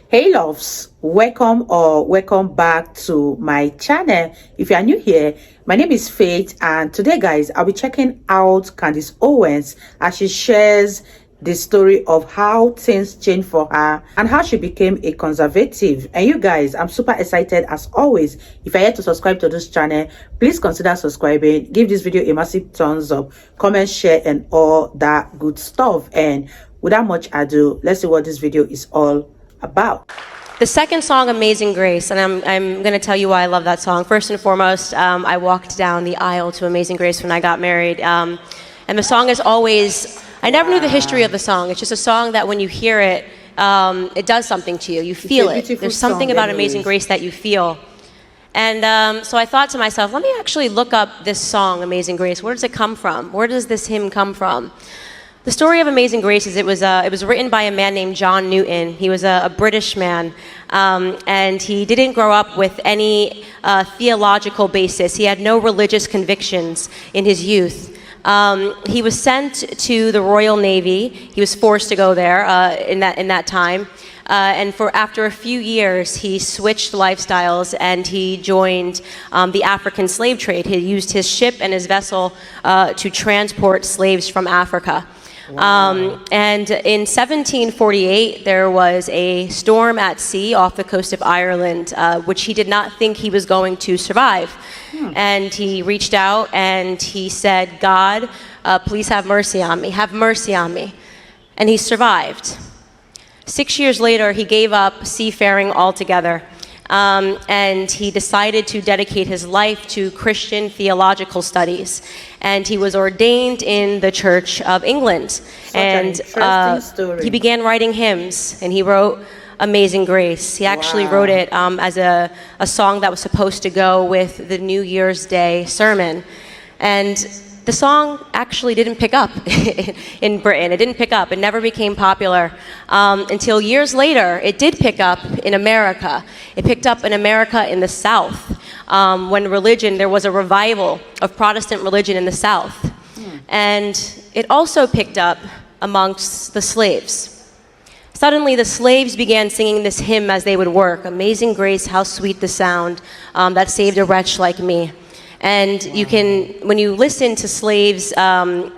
Hey loves, welcome back to my channel. If you are new here, my name is Faith, and today guys I'll be checking out Candace Owens as she shares the story of how things changed for her and how she became a conservative. And you guys, I'm super excited as always. If you're yet to subscribe to this channel, please consider subscribing, give this video a massive thumbs up, comment, share, and all that good stuff. And without much ado, let's see what this video is all about. The second song, Amazing Grace, and I'm going to tell you why I love that song. First and foremost, I walked down the aisle to Amazing Grace when I got married. And the song is always, I never knew the history of the song. It's just a song that when you hear it, it does something to you. You feel it. There's something about Amazing Grace that you feel. And so I thought to myself, let me actually look up this song, Amazing Grace. Where does it come from? Where does this hymn come from? The story of Amazing Grace is it was written by a man named John Newton. He was a British man, and he didn't grow up with any theological basis. He had no religious convictions in his youth. He was sent to the Royal Navy. He was forced to go there in that time. And after a few years, he switched lifestyles and he joined the African slave trade. He used his ship and his vessel to transport slaves from Africa. Wow. And in 1748, there was a storm at sea off the coast of Ireland, which he did not think he was going to survive. And he reached out and he said, God, please have mercy on me. Have mercy on me. And he survived. 6 years later, he gave up seafaring altogether. And he decided to dedicate his life to Christian theological studies. And he was ordained in the Church of England. And he began writing hymns, and he wrote Amazing Grace. He actually wrote it as a song that was supposed to go with the New Year's Day sermon. And the song actually didn't pick up in Britain. It didn't pick up. It never became popular until years later. It did pick up in America. It picked up in America in the South when there was a revival of Protestant religion in the South. And it also picked up amongst the slaves. Suddenly, the slaves began singing this hymn as they would work. Amazing Grace, how sweet the sound that saved a wretch like me. And when you listen to slaves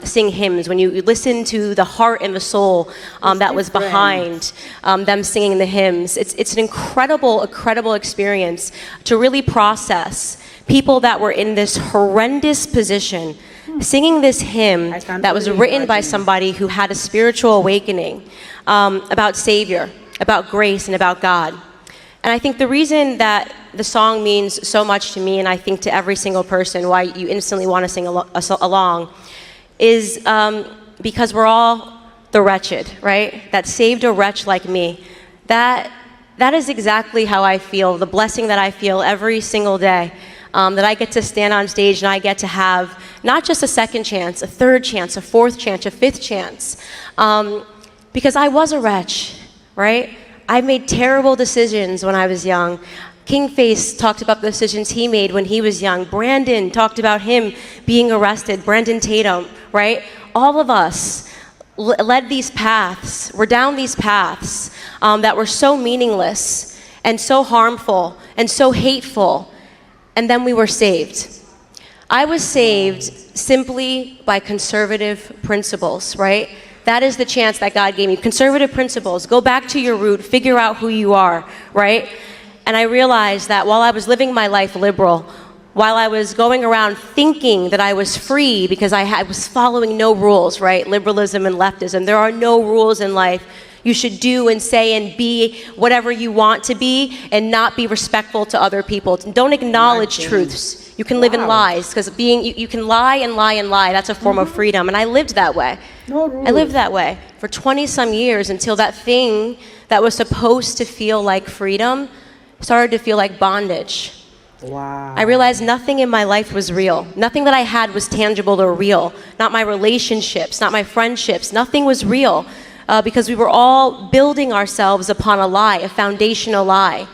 sing hymns, when you listen to the heart and the soul that was behind them singing the hymns, it's an incredible experience to really process people that were in this horrendous position, singing this hymn that was written by somebody who had a spiritual awakening about Savior, about grace, and about God. And I think the reason that the song means so much to me, and I think to every single person, why you instantly want to sing along, is because we're all the wretched, right? That saved a wretch like me. That is exactly how I feel, the blessing that I feel every single day, that I get to stand on stage and I get to have not just a second chance, a third chance, a fourth chance, a fifth chance, because I was a wretch, right? I made terrible decisions when I was young. King Face talked about the decisions he made when he was young. Brandon talked about him being arrested. Brandon Tatum, right? All of us led these paths. We're down these paths that were so meaningless and so harmful and so hateful. And then we were saved. I was saved simply by conservative principles, right? That is the chance that God gave me. Conservative principles. Go back to your root. Figure out who you are, right? And I realized that while I was living my life liberal, while I was going around thinking that I was free because I was following no rules, right? Liberalism and leftism. There are no rules in life. You should do and say and be whatever you want to be and not be respectful to other people. Don't acknowledge truths. You can live in lies, because you can lie and lie and lie. That's a form of freedom. And I lived that way. I lived that way for 20-some years until that thing that was supposed to feel like freedom started to feel like bondage. Wow. I realized nothing in my life was real. Nothing that I had was tangible or real. Not my relationships, not my friendships. Nothing was real because we were all building ourselves upon a lie, a foundational lie.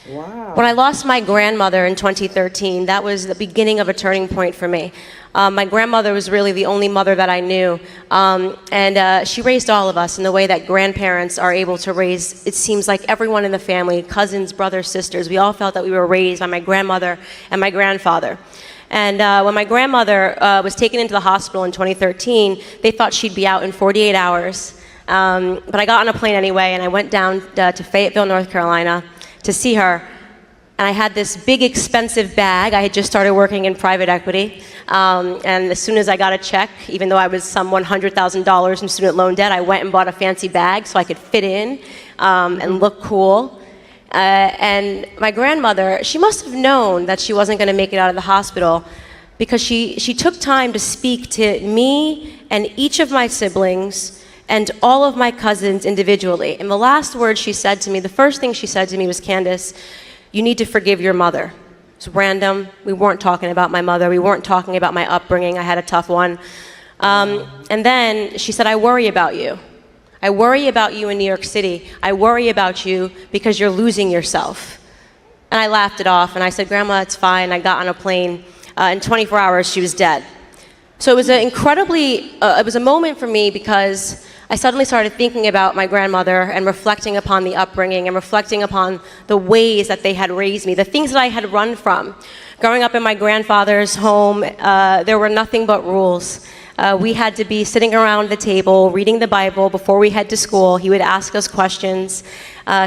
Wow. When I lost my grandmother in 2013, that was the beginning of a turning point for me. My grandmother was really the only mother that I knew, and she raised all of us in the way that grandparents are able to raise, it seems like, everyone in the family, cousins, brothers, sisters. We all felt that we were raised by my grandmother and my grandfather. And when my grandmother was taken into the hospital in 2013, they thought she'd be out in 48 hours. But I got on a plane anyway, and I went down to Fayetteville, North Carolina, to see her. And I had this big expensive bag. I had just started working in private equity. And as soon as I got a check, even though I was some $100,000 in student loan debt, I went and bought a fancy bag so I could fit in and look cool. And my grandmother, she must have known that she wasn't going to make it out of the hospital, because she took time to speak to me and each of my siblings and all of my cousins individually. And the last word she said to me, the first thing she said to me was, "Candace, you need to forgive your mother." It's random. We weren't talking about my mother. We weren't talking about my upbringing. I had a tough one. And then she said, "I worry about you. I worry about you in New York City. I worry about you because you're losing yourself." And I laughed it off, and I said, "Grandma, it's fine." I got on a plane. In 24 hours, she was dead. So it was it was a moment for me, because I suddenly started thinking about my grandmother and reflecting upon the upbringing and reflecting upon the ways that they had raised me, the things that I had run from. Growing up in my grandfather's home, there were nothing but rules. We had to be sitting around the table, reading the Bible before we head to school. He would ask us questions.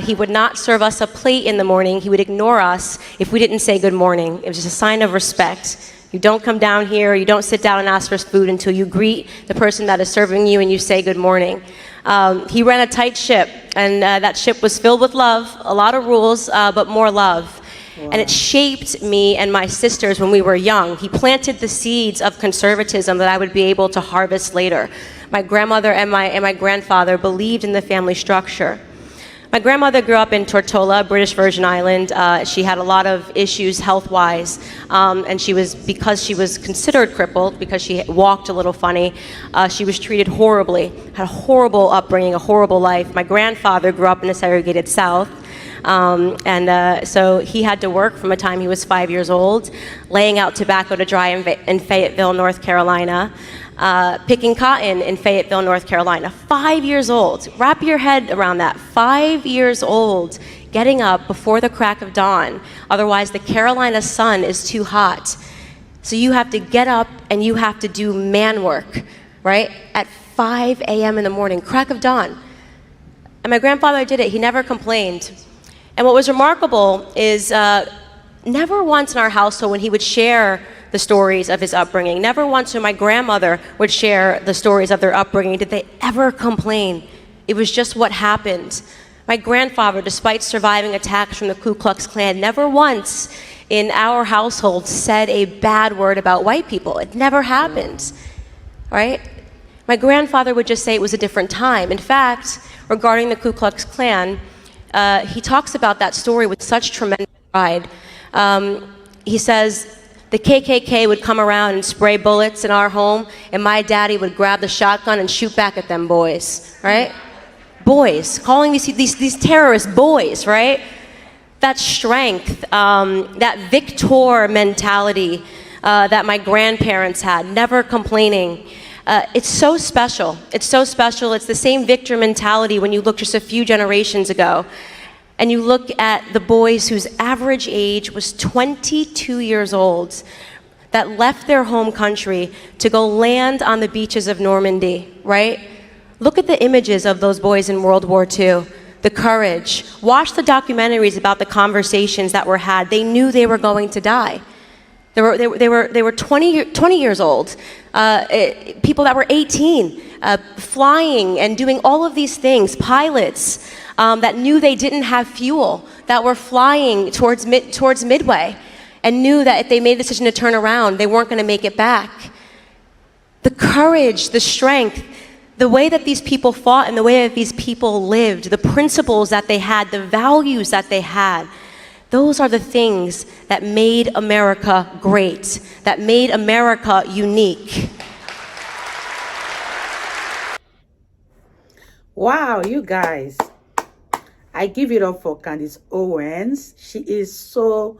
He would not serve us a plate in the morning. He would ignore us if we didn't say good morning. It was just a sign of respect. You don't come down here, you don't sit down and ask for food until you greet the person that is serving you and you say good morning. He ran a tight ship, and that ship was filled with love, a lot of rules, but more love. Wow. And it shaped me and my sisters when we were young. He planted the seeds of conservatism that I would be able to harvest later. My grandmother and my grandfather believed in the family structure. My grandmother grew up in Tortola, British Virgin Island. She had a lot of issues health-wise, and because she was considered crippled, because she walked a little funny, she was treated horribly, had a horrible upbringing, a horrible life. My grandfather grew up in a segregated South, so he had to work from the time he was 5 years old, laying out tobacco to dry in Fayetteville, North Carolina. Picking cotton in Fayetteville, North Carolina. 5 years old. Wrap your head around that. 5 years old, getting up before the crack of dawn. Otherwise, the Carolina sun is too hot. So you have to get up and you have to do man work, right? At 5 a.m. in the morning, crack of dawn. And my grandfather did it. He never complained. And what was remarkable is never once in our household when he would share the stories of his upbringing, never once when my grandmother would share the stories of their upbringing did they ever complain. It was just what happened. My grandfather, despite surviving attacks from the Ku Klux Klan, never once in our household said a bad word about white people. It never happened, right? My grandfather would just say it was a different time. In fact, regarding the Ku Klux Klan, he talks about that story with such tremendous pride. He says, the KKK would come around and spray bullets in our home, and my daddy would grab the shotgun and shoot back at them boys, right? Boys, calling these terrorists boys, right? That strength, that victor mentality that my grandparents had, never complaining. It's so special. It's so special. It's the same victor mentality when you look just a few generations ago. And you look at the boys whose average age was 22 years old that left their home country to go land on the beaches of Normandy, right? Look at the images of those boys in World War II, the courage. Watch the documentaries about the conversations that were had. They knew they were going to die. They were 20 years old, people that were 18, flying and doing all of these things, pilots that knew they didn't have fuel, that were flying towards Midway, and knew that if they made a decision to turn around, they weren't going to make it back. The courage, the strength, the way that these people fought and the way that these people lived, the principles that they had, the values that they had, those are the things that made America great, that made America unique. Wow, you guys. I give it up for Candace Owens. She is so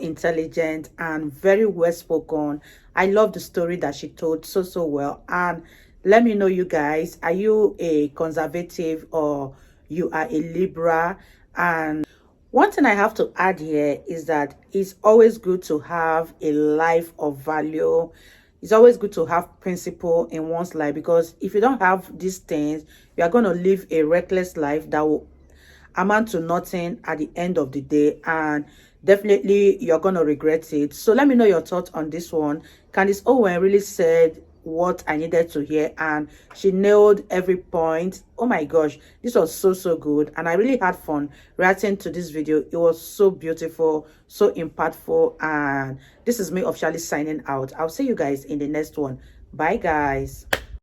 intelligent and very well spoken. I love the story that she told so well. And let me know, you guys, are you a conservative or you are a liberal? And one thing I have to add here is that it's always good to have a life of value. It's always good to have principle in one's life, because if you don't have these things, you are going to live a reckless life that will amount to nothing at the end of the day, and definitely you're gonna regret it. So let me know your thoughts on this one. Candace Owen really said what I needed to hear, and she nailed every point. Oh my gosh, this was so good, and I really had fun reacting to this video. It was so beautiful, so impactful, and this is me officially signing out. I'll see you guys in the next one. Bye guys.